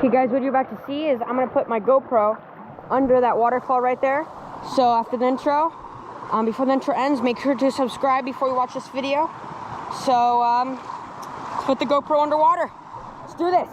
Okay guys, what you're about to see is I'm gonna put my GoPro under that waterfall right there. So after the intro, before the intro ends, make sure to subscribe before you watch this video. So let's put the GoPro underwater. Let's do this.